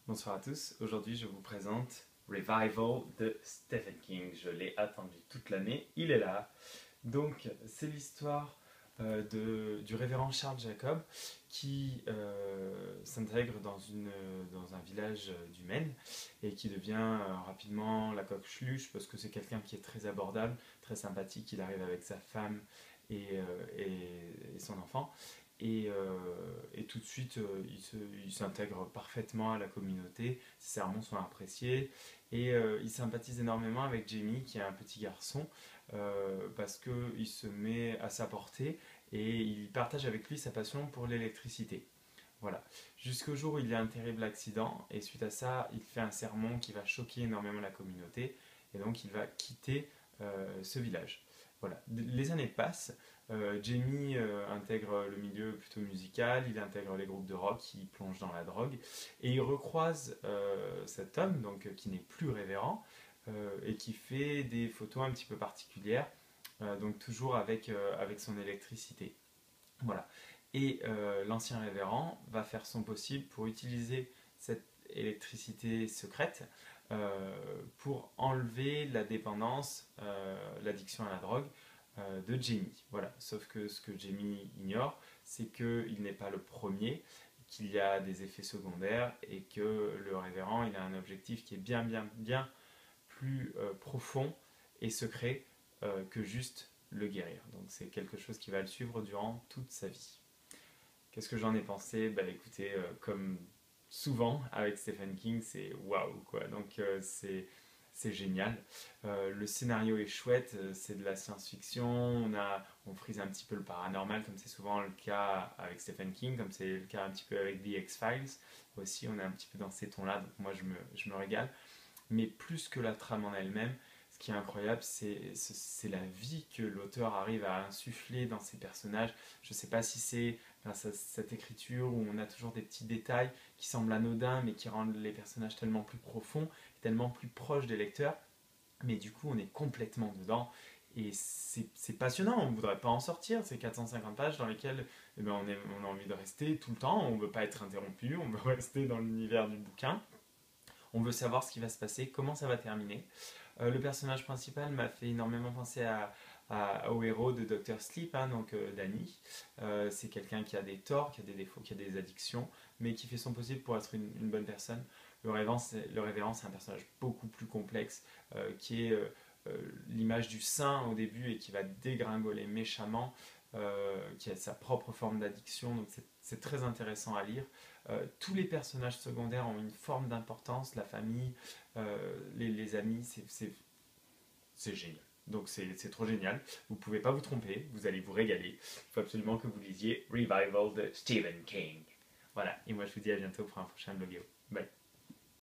Bonsoir à tous, aujourd'hui je vous présente Revival de Stephen King. Je l'ai attendu toute l'année, il est là. Donc c'est l'histoire du révérend Charles Jacob qui s'intègre dans un village du Maine et qui devient rapidement la coqueluche parce que c'est quelqu'un qui est très abordable, très sympathique, il arrive avec sa femme et son enfant. Et tout de suite, il s'intègre parfaitement à la communauté, ses sermons sont appréciés, et il sympathise énormément avec Jamie, qui est un petit garçon, parce qu'il se met à sa portée, et il partage avec lui sa passion pour l'électricité. Voilà. Jusqu'au jour où il y a un terrible accident, et suite à ça, il fait un sermon qui va choquer énormément la communauté, et donc il va quitter ce village. Voilà. Les années passent, Jamie intègre le milieu plutôt musical, il intègre les groupes de rock, il plonge dans la drogue, et il recroise cet homme, donc, qui n'est plus révérend, et qui fait des photos un petit peu particulières, donc toujours avec son électricité. Voilà. Et l'ancien révérend va faire son possible pour utiliser cette électricité secrète pour enlever la dépendance, l'addiction à la drogue de Jamie. Voilà. Sauf que ce que Jamie ignore, c'est qu'il n'est pas le premier, qu'il y a des effets secondaires et que le révérend il a un objectif qui est bien plus profond et secret que juste le guérir. Donc c'est quelque chose qui va le suivre durant toute sa vie. Qu'est-ce que j'en ai pensé? Bah écoutez, comme souvent avec Stephen King, c'est waouh quoi. Donc c'est génial. Le scénario est chouette, c'est de la science-fiction, on frise un petit peu le paranormal comme c'est souvent le cas avec Stephen King, comme c'est le cas un petit peu avec The X-Files. Aussi, on est un petit peu dans ces tons-là, donc moi je me régale. Mais plus que la trame en elle-même, ce qui est incroyable, c'est la vie que l'auteur arrive à insuffler dans ses personnages. Je ne sais pas si c'est grâce à cette écriture où on a toujours des petits détails qui semblent anodins, mais qui rendent les personnages tellement plus profonds, tellement plus proches des lecteurs. Mais du coup, on est complètement dedans. Et c'est passionnant, on ne voudrait pas en sortir, ces 450 pages dans lesquelles on a envie de rester tout le temps, on ne veut pas être interrompu, on veut rester dans l'univers du bouquin. On veut savoir ce qui va se passer, comment ça va terminer. Le personnage principal m'a fait énormément penser au héros de Dr. Sleep, hein, donc Danny. C'est quelqu'un qui a des torts, qui a des défauts, qui a des addictions, mais qui fait son possible pour être une bonne personne. Le révérend, c'est un personnage beaucoup plus complexe, qui est l'image du saint au début et qui va dégringoler méchamment, qui a sa propre forme d'addiction, donc c'est très intéressant à lire. Tous les personnages secondaires ont une forme d'importance, la famille, les amis, c'est génial. Donc c'est trop génial, vous ne pouvez pas vous tromper, vous allez vous régaler. Il faut absolument que vous lisiez Revival de Stephen King. Voilà, et moi je vous dis à bientôt pour un prochain blogueo. Bye.